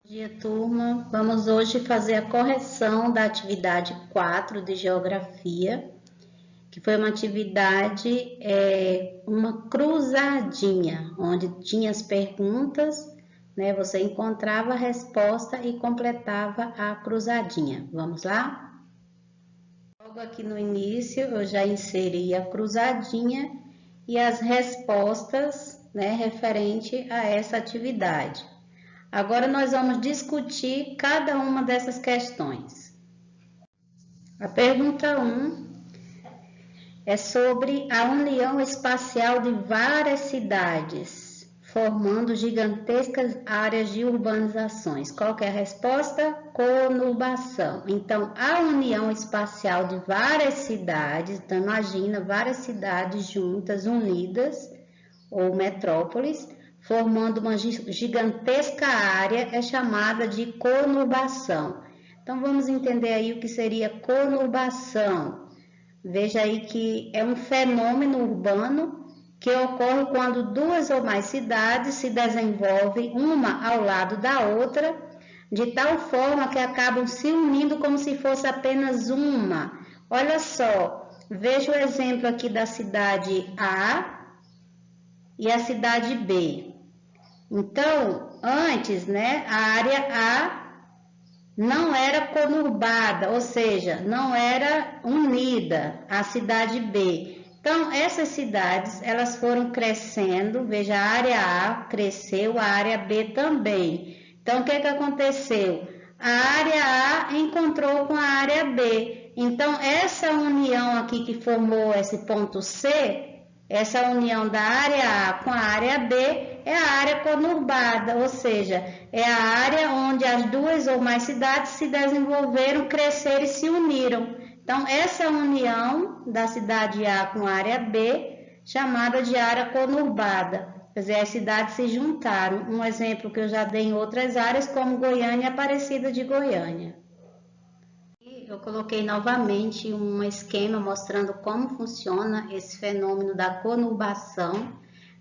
Bom dia, turma. Vamos hoje fazer a correção da atividade 4 de Geografia, que foi uma atividade, uma cruzadinha, onde tinha as perguntas, né? Você encontrava a resposta e completava a cruzadinha. Vamos lá? Logo aqui no início, eu já inseri a cruzadinha e as respostas, né, referente a essa atividade. Agora nós vamos discutir cada uma dessas questões. A pergunta 1 é sobre a união espacial de várias cidades, formando gigantescas áreas de urbanizações. Qual que é a resposta? Conurbação. Então, a união espacial de várias cidades, então imagina várias cidades juntas, unidas, ou metrópoles, formando uma gigantesca área, é chamada de conurbação. Então, vamos entender aí o que seria conurbação. Veja aí que é um fenômeno urbano que ocorre quando duas ou mais cidades se desenvolvem uma ao lado da outra, de tal forma que acabam se unindo como se fosse apenas uma. Olha só, veja o exemplo aqui da cidade A e a cidade B. Então, antes, né, a área A não era conurbada, ou seja, não era unida à cidade B. Então, essas cidades, elas foram crescendo, veja, a área A cresceu, a área B também. Então, o que aconteceu? A área A encontrou com a área B. Então, essa união aqui que formou esse ponto C, essa união da área A com a área B é a área conurbada, ou seja, é a área onde as duas ou mais cidades se desenvolveram, cresceram e se uniram. Então, essa união da cidade A com a área B, chamada de área conurbada. Quer dizer, as cidades se juntaram. Um exemplo que eu já dei em outras áreas, como Goiânia e Aparecida de Goiânia. Eu coloquei novamente um esquema mostrando como funciona esse fenômeno da conurbação.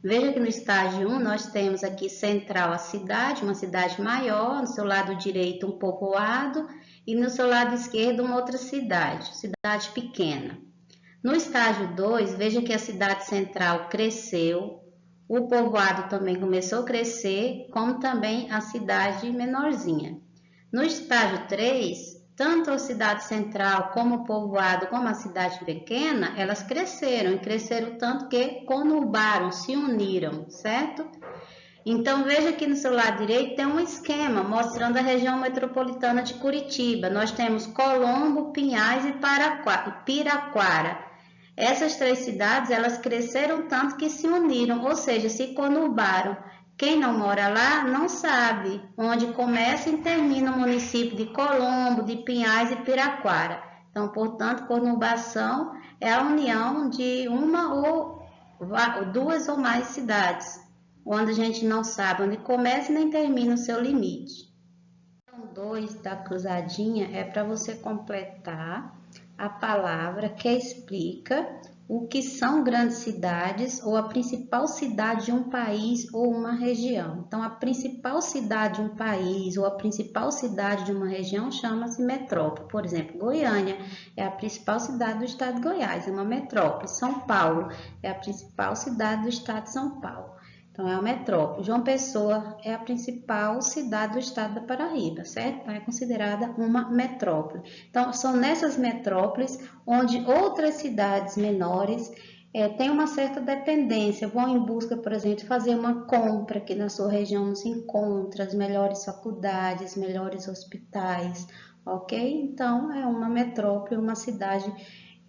Veja que no estágio 1 nós temos aqui central a cidade, uma cidade maior, no seu lado direito um povoado e no seu lado esquerdo uma outra cidade pequena. No estágio 2, veja que a cidade central cresceu, o povoado também começou a crescer, como também a cidade menorzinha. No estágio 3, tanto a cidade central como o povoado, como a cidade pequena, elas cresceram e cresceram tanto que conurbaram, se uniram, certo? Então, veja aqui no seu lado direito tem um esquema mostrando a região metropolitana de Curitiba. Nós temos Colombo, Pinhais e Piraquara. Essas três cidades, elas cresceram tanto que se uniram, ou seja, se conurbaram. Quem não mora lá não sabe onde começa e termina o município de Colombo, de Pinhais e Piraquara. Então, portanto, conurbação é a união de uma ou duas ou mais cidades, onde a gente não sabe onde começa e nem termina o seu limite. Então, 2 da cruzadinha é para você completar a palavra que explica o que são grandes cidades ou a principal cidade de um país ou uma região. Então, a principal cidade de um país ou a principal cidade de uma região chama-se metrópole. Por exemplo, Goiânia é a principal cidade do estado de Goiás, é uma metrópole. São Paulo é a principal cidade do estado de São Paulo. Então, é a metrópole. João Pessoa é a principal cidade do estado da Paraíba, certo? Então, é considerada uma metrópole. Então, são nessas metrópoles onde outras cidades menores têm uma certa dependência, vão em busca, por exemplo, de fazer uma compra que na sua região não se encontra, as melhores faculdades, melhores hospitais, ok? Então, é uma metrópole, uma cidade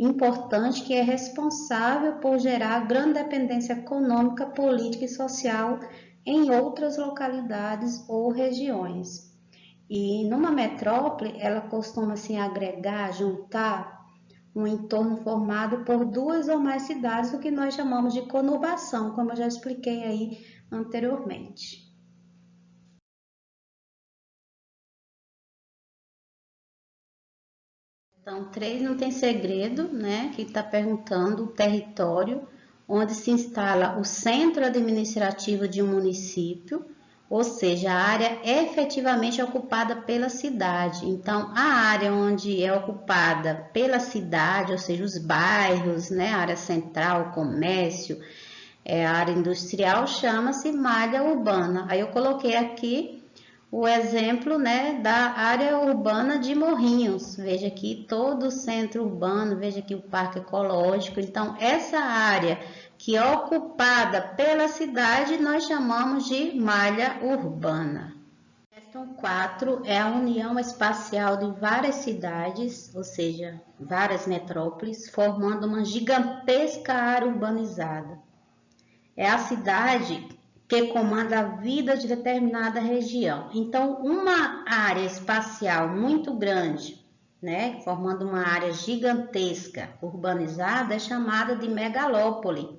importante que é responsável por gerar grande dependência econômica, política e social em outras localidades ou regiões. E numa metrópole, ela costuma se agregar, juntar um entorno formado por duas ou mais cidades, o que nós chamamos de conurbação, como eu já expliquei aí anteriormente. Então, 3 não tem segredo, né? Que está perguntando o território onde se instala o centro administrativo de um município, ou seja, a área efetivamente ocupada pela cidade. Então, a área onde é ocupada pela cidade, ou seja, os bairros, né, a área central, comércio, a área industrial, chama-se malha urbana. Aí eu coloquei aqui o exemplo, né, da área urbana de Morrinhos. Veja aqui todo o centro urbano, veja aqui o parque ecológico. Então, essa área que é ocupada pela cidade, nós chamamos de malha urbana. Questão 4 é a união espacial de várias cidades, ou seja, várias metrópoles, formando uma gigantesca área urbanizada. É a cidade que comanda a vida de determinada região. Então, uma área espacial muito grande, né, formando uma área gigantesca urbanizada, é chamada de megalópole.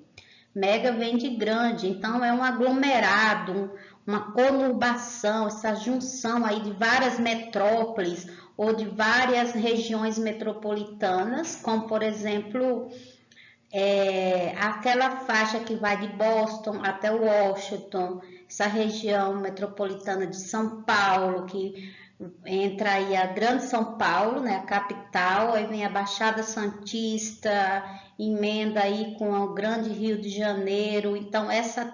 Mega vem de grande, então é um aglomerado, uma conurbação, essa junção aí de várias metrópoles ou de várias regiões metropolitanas, como por exemplo, aquela faixa que vai de Boston até Washington, essa região metropolitana de São Paulo, que entra aí a Grande São Paulo, né, a capital, aí vem a Baixada Santista, emenda aí com o Grande Rio de Janeiro. Então,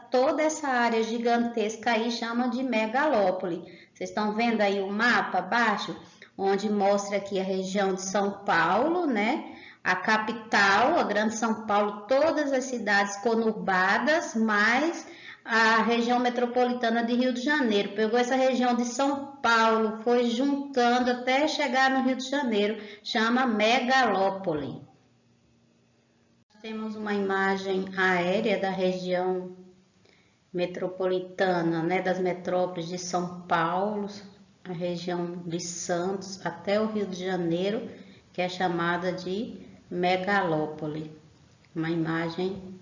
toda essa área gigantesca aí chama de megalópole. Vocês estão vendo aí o mapa abaixo, onde mostra aqui a região de São Paulo, né? A capital, a Grande São Paulo, todas as cidades conurbadas, mais a região metropolitana de Rio de Janeiro. Pegou essa região de São Paulo, foi juntando até chegar no Rio de Janeiro, chama megalópole. Temos uma imagem aérea da região metropolitana, né, das metrópoles de São Paulo, a região de Santos até o Rio de Janeiro, que é chamada de megalópole. Uma imagem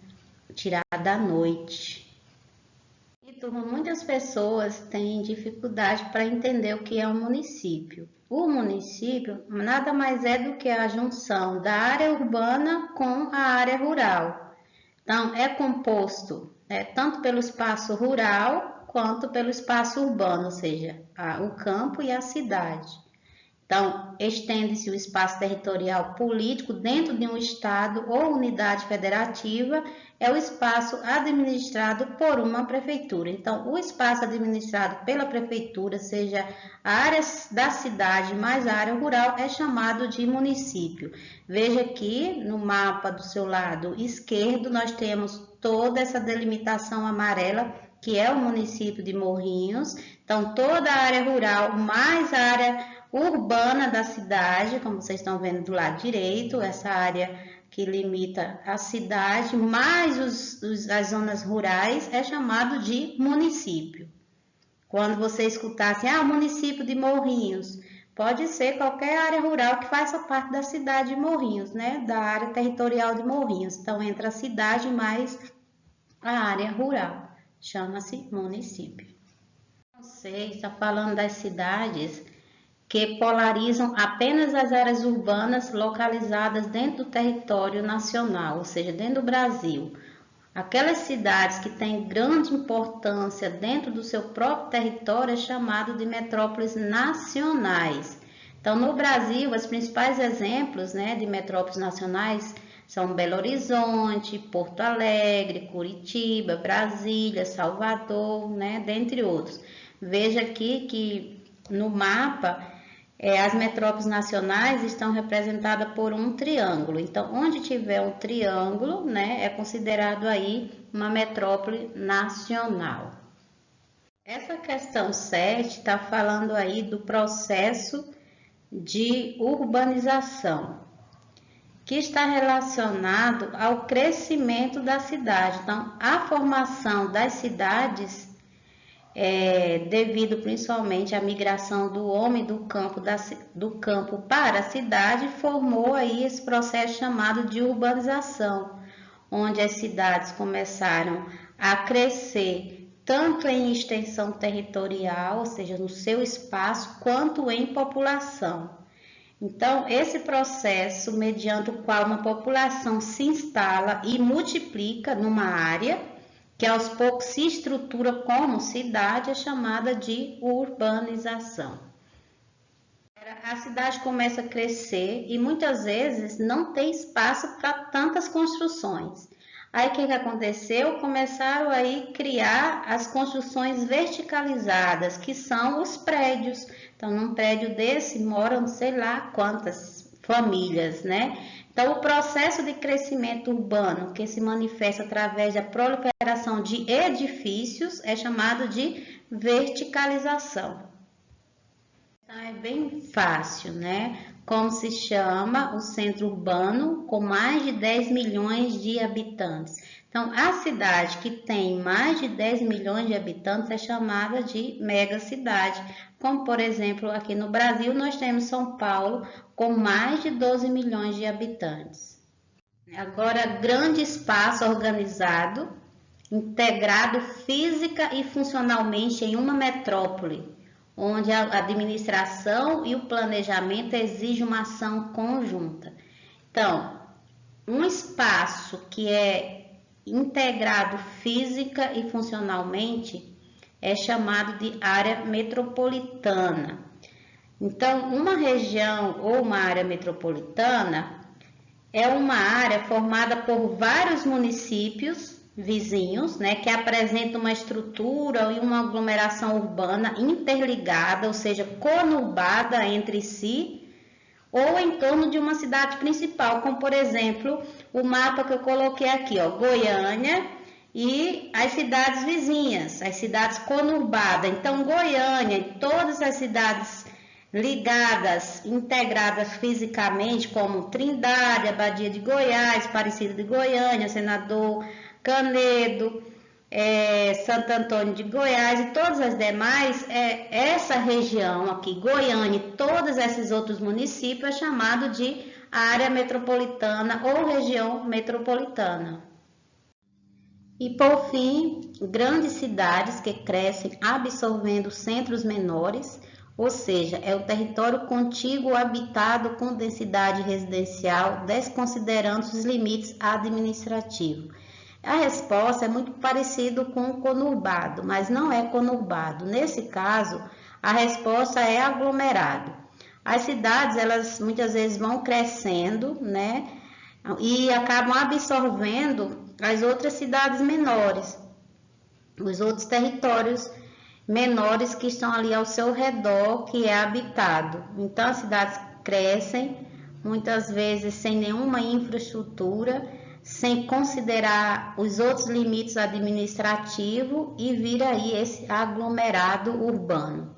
tirada à noite. E, turma, muitas pessoas têm dificuldade para entender o que é um município. O município nada mais é do que a junção da área urbana com a área rural. Então, é composto tanto pelo espaço rural quanto pelo espaço urbano, ou seja, o campo e a cidade. Então, estende-se o espaço territorial político dentro de um estado ou unidade federativa, é o espaço administrado por uma prefeitura. Então, o espaço administrado pela prefeitura, seja a área da cidade mais a área rural, é chamado de município. Veja aqui no mapa do seu lado esquerdo, nós temos toda essa delimitação amarela, que é o município de Morrinhos. Então, toda a área rural mais a área urbana da cidade, como vocês estão vendo do lado direito, essa área que limita a cidade, mais as zonas rurais, é chamado de município. Quando você escutar assim, município de Morrinhos, pode ser qualquer área rural que faça parte da cidade de Morrinhos, né? Da área territorial de Morrinhos. Então, entra a cidade mais a área rural, chama-se município. Você está falando das cidades que polarizam apenas as áreas urbanas localizadas dentro do território nacional, ou seja, dentro do Brasil. Aquelas cidades que têm grande importância dentro do seu próprio território é chamado de metrópoles nacionais. Então, no Brasil, os principais exemplos, né, de metrópoles nacionais são Belo Horizonte, Porto Alegre, Curitiba, Brasília, Salvador, né, dentre outros. Veja aqui que no mapa as metrópoles nacionais estão representadas por um triângulo. Então, onde tiver um triângulo, né, é considerado aí uma metrópole nacional. Essa questão 7 está falando aí do processo de urbanização, que está relacionado ao crescimento da cidade. Então, a formação das cidades devido principalmente à migração do homem do campo para a cidade, formou aí esse processo chamado de urbanização, onde as cidades começaram a crescer tanto em extensão territorial, ou seja, no seu espaço, quanto em população. Então, esse processo, mediante o qual uma população se instala e multiplica numa área, que aos poucos se estrutura como cidade, é chamada de urbanização. A cidade começa a crescer e muitas vezes não tem espaço para tantas construções. Aí o que aconteceu? Começaram aí a criar as construções verticalizadas, que são os prédios. Então, num prédio desse moram sei lá quantas famílias, né? Então, o processo de crescimento urbano, que se manifesta através da proliferação de edifícios, é chamado de verticalização. Então, é bem fácil, né? Como se chama o centro urbano com mais de 10 milhões de habitantes. Então, a cidade que tem mais de 10 milhões de habitantes é chamada de megacidade. Como, por exemplo, aqui no Brasil, nós temos São Paulo com mais de 12 milhões de habitantes. Agora, grande espaço organizado, integrado física e funcionalmente em uma metrópole, onde a administração e o planejamento exigem uma ação conjunta. Então, um espaço que é integrado física e funcionalmente é chamado de área metropolitana. Então, uma região ou uma área metropolitana é uma área formada por vários municípios vizinhos, né, que apresentam uma estrutura e uma aglomeração urbana interligada, ou seja, conurbada entre si, ou em torno de uma cidade principal, como por exemplo, o mapa que eu coloquei aqui, ó, Goiânia e as cidades vizinhas, as cidades conurbadas. Então, Goiânia e todas as cidades ligadas, integradas fisicamente, como Trindade, Abadia de Goiás, Aparecida de Goiânia, Senador Canedo, Santo Antônio de Goiás e todas as demais, essa região aqui, Goiânia e todos esses outros municípios, é chamado de área metropolitana ou região metropolitana. E por fim, grandes cidades que crescem absorvendo centros menores, ou seja, é o território contíguo habitado com densidade residencial, desconsiderando os limites administrativos. A resposta é muito parecida com o conurbado, mas não é conurbado. Nesse caso, a resposta é aglomerado. As cidades, elas muitas vezes vão crescendo, né? E acabam absorvendo as outras cidades menores, os outros territórios menores que estão ali ao seu redor, que é habitado. Então, as cidades crescem, muitas vezes sem nenhuma infraestrutura, sem considerar os outros limites administrativos e vira aí esse aglomerado urbano.